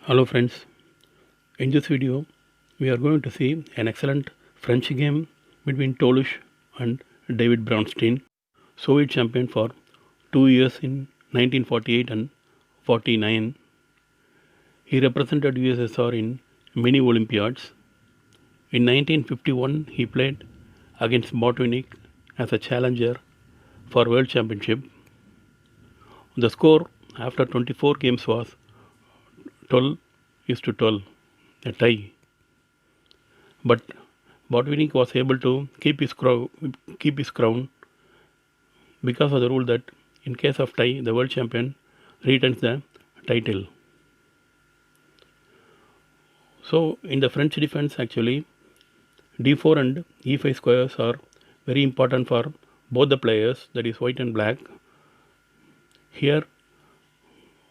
Hello friends, in this video we are going to see an excellent French game between Toulouse and David Bronstein, Soviet champion for 2 years in 1948 and 49. He represented USSR in many Olympiads. In 1951 he played against Botvinnik as a challenger for World Championship. The score after 24 games was 12-12, a tie. But Botvinnik was able to keep his crown because of the rule that in case of tie, the world champion retains the title. So in the French defense, actually, d4 and e5 squares are very important for both the players, that is white and black. Here,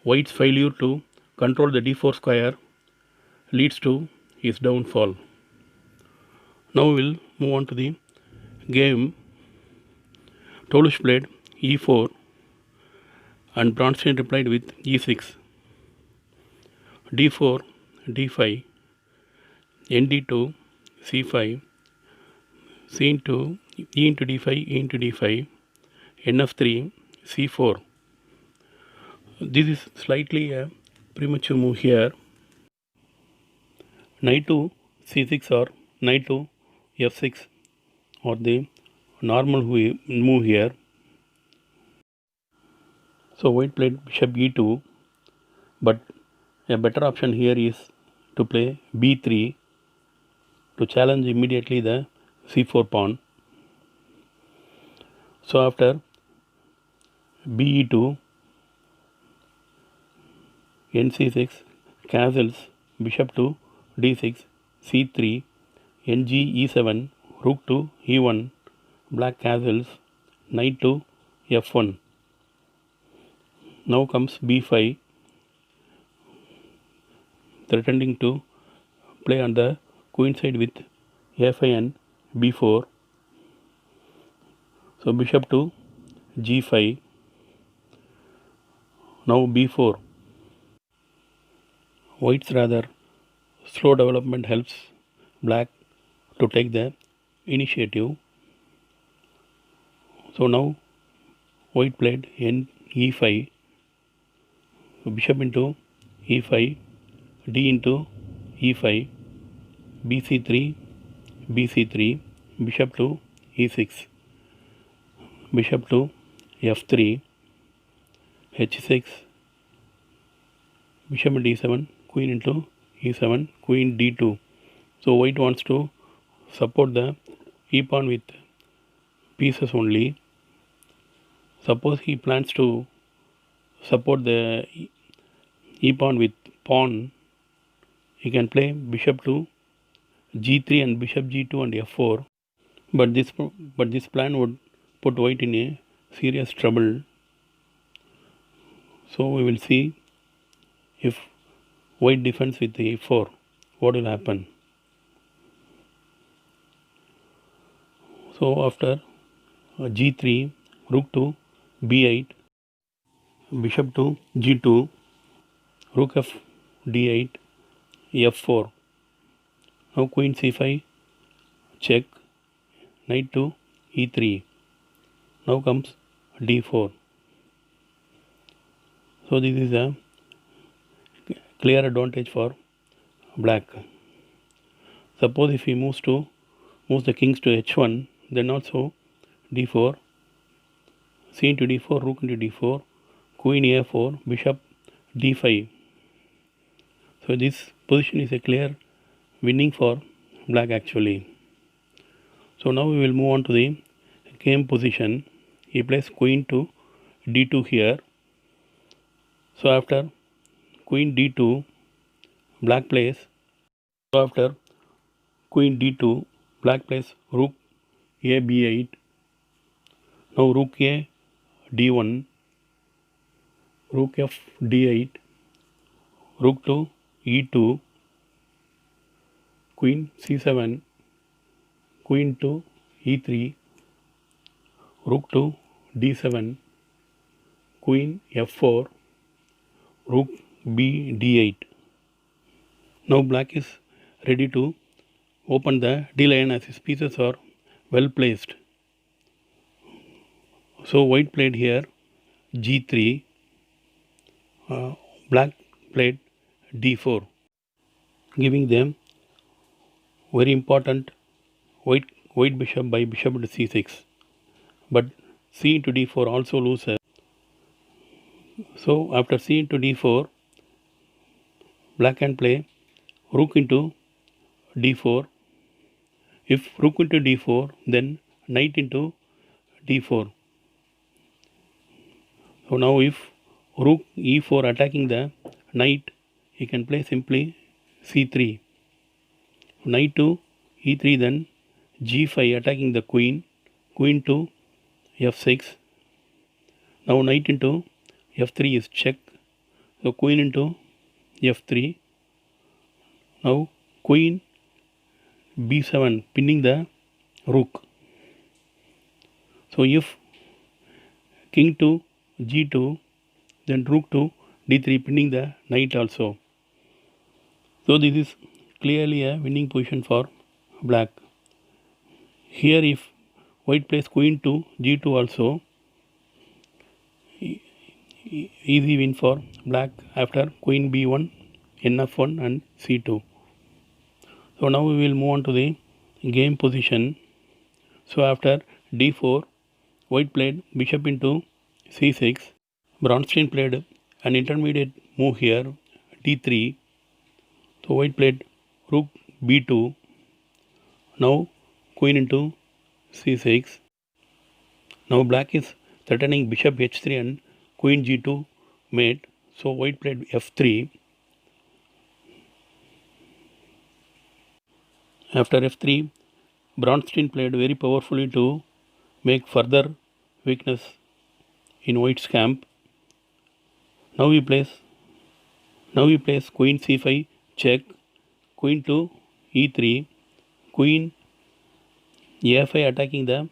white's failure to control the d4 square leads to his downfall. Now we will move on to the game. Toulouse played e4 and Bronstein replied with e6, d4, d5, nd2, c5, c into e into d5, e into d5, nf3, c4. This is slightly a premature move here. Knight to c6 or knight to f6 or the normal move here. So white played bishop e2, but a better option here is to play b3 to challenge immediately the c4 pawn. So after be2, nc6 castles bishop to d6, c3, ng e7, rook to e1, black castles, knight to f1. Now comes b5, threatening to play on the queen side with a5 and b4. So bishop to g5. Now b4. White's rather slow development helps black to take the initiative. So now white played e5, bishop into e5, d into e5, bc3, bc3, bishop to e6, bishop to f3, h6, bishop into e7, queen into e7, queen d2. So white wants to support the e pawn with pieces only. Suppose he plans to support the e pawn with pawn, he can play bishop to g3 and bishop g2 and f4. But this plan would put white in a serious trouble. So we will see if white defends with e4, what will happen. So after g3, rook to b8, bishop to g2, rook f d8, f4. Now queen c5, check, knight to e3. Now comes d4. So this is a clear advantage for black. Suppose if he moves the kings to h1, then also d4, c into d4, rook into d4, queen a4, bishop d5. So this position is a clear winning for black actually. So now we will move on to the game position. He plays queen to d2 here. So after queen d2, black plays. So after queen d2, black plays rook a b8. Now rook a d1, rook f d8, rook to e2, queen c7, queen to e3, rook to d7, queen f4, rook b d8. Now black is ready to open the D line as his pieces are well placed. So white played here G3, black played D4, giving them very important white bishop by bishop to C6. But C into D4 also loses. So after C into D4, black can play rook into D4. If rook into D4, then knight into D4. So now if rook E4 attacking the knight, he can play simply C3. Knight to E3, then G5 attacking the queen, queen to F6. Now knight into F3 is check. So queen into F3. Now queen B7 pinning the rook. So if king to G2, then rook to D3 pinning the knight also. So this is clearly a winning position for black. Here if white plays queen to G2 also, easy win for black after queen B1, NF1 and C2. So now we will move on to the game position. So after D4, white played bishop into C6. Bronstein played an intermediate move here, D3. So white played rook B2. Now queen into C6. Now black is threatening bishop H3 and queen G2 mate. So white played F3. After F3, Bronstein played very powerfully to make further weakness in white's camp. Now he plays queen C5 check, queen to E3, queen A5 attacking the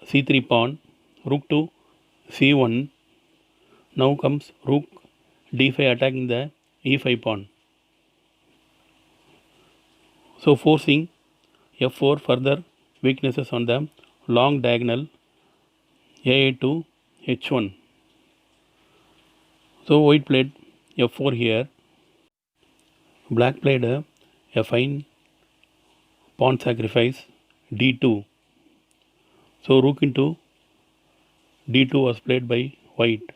C3 pawn, rook to C1. Now comes rook D5 attacking the E5 pawn. So forcing F4 further weaknesses on the long diagonal A8 to H1. So white played F4 here. Black played a fine pawn sacrifice D2. So rook into D2 was played by white.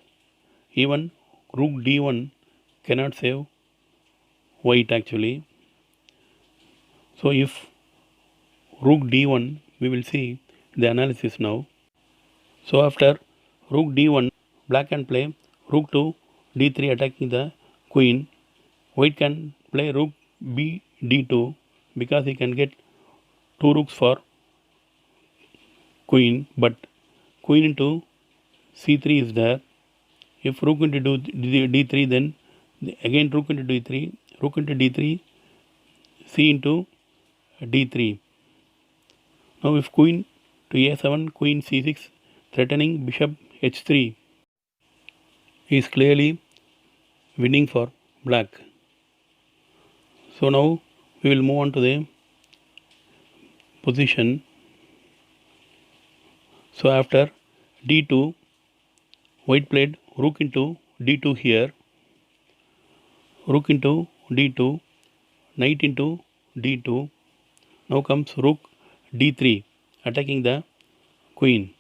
Even rook D1 cannot save white actually. So if rook D1, we will see the analysis now. So after rook D1, black can play rook to D3 attacking the queen. White can play rook B D2 because he can get two rooks for queen, but queen into C3 is there. If rook into D3, then again rook into D3, rook into D3, C into D3. Now if queen to A7, queen C6, threatening bishop H3, is clearly winning for black. So now we will move on to the position. So after D2, white played rook into D2 here, rook into D2, knight into D2. Now comes rook D3 attacking the queen.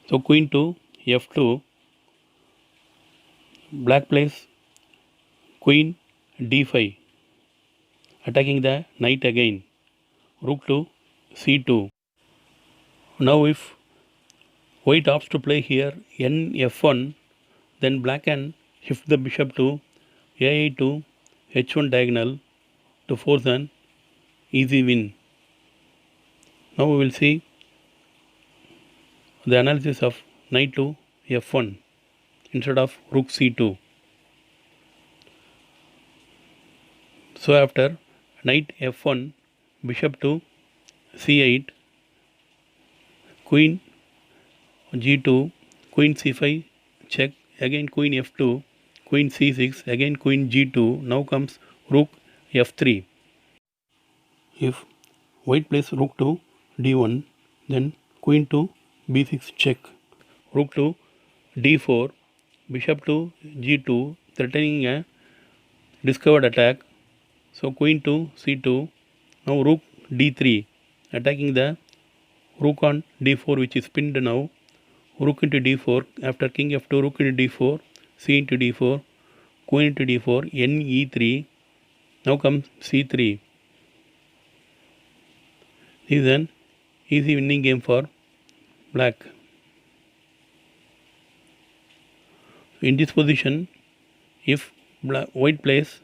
So queen to F2, black plays queen D5 attacking the knight again, rook to C2. Now if white opts to play here Nf1, then black can shift the bishop to A8 to H1 diagonal to force an easy win. Now we will see the analysis of knight to F1 instead of rook C2. So after knight F1, bishop to C8, queen G2, queen C5 check, again queen F2, queen C6, again queen G2. Now comes rook f3. If white plays rook to d1, then queen to b6 check, rook to d4, bishop to g2, threatening a discovered attack. So queen to c2, now rook d3, attacking the rook on d4 which is pinned now, rook into d4, after king f2, rook into d4, c into d4, queen into d4, n e3, now comes c3. This is an easy winning game for black. In this position, if white plays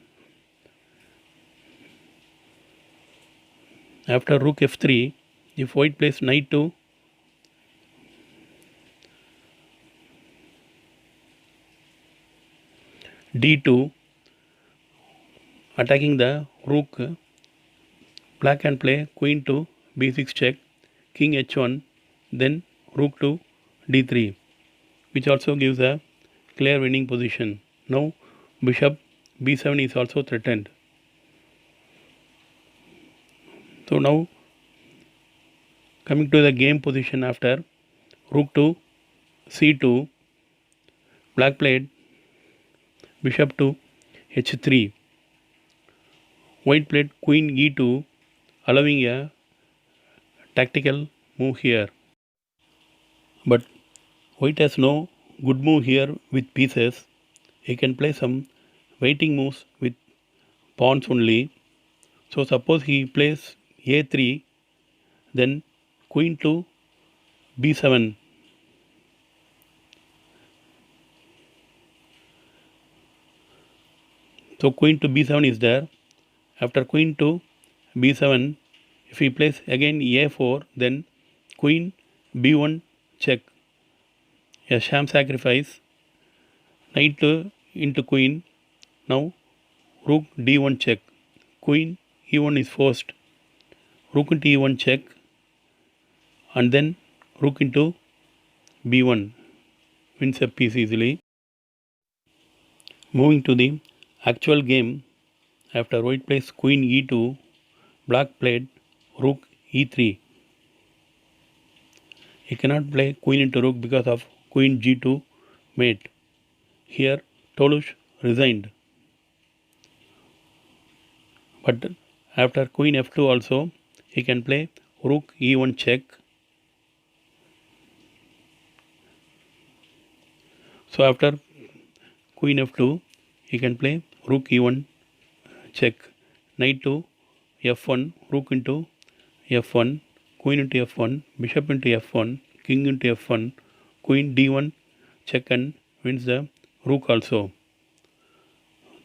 after rook f3, if white plays knight to d2, attacking the rook, black can play queen to b6 check, king h1, then rook to d3, which also gives a clear winning position. Now bishop b7 is also threatened. So now coming to the game position after rook to c2, black played bishop to h3, white played queen e2, allowing a tactical move here. But white has no good move here with pieces. He can play some waiting moves with pawns only. So suppose he plays a3, then queen to b7. So queen to b7 is there. After queen to b7, if he plays again a4, then queen b1 check, a sham sacrifice, knight into queen. Now rook d1 check, queen e1 is forced, rook into e1 check, and then rook into b1 wins a piece easily. Moving to the actual game, after white plays queen e2, black played rook e3. He cannot play queen into rook because of queen g2 mate. Here Tolush resigned. But after queen f2 also, he can play rook e1 check. So after queen f2, he can play rook e1 check, knight to f1, rook into f1, queen into f1, bishop into f1, king into f1, queen d1 check, and wins the rook also.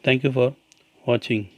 Thank you for watching.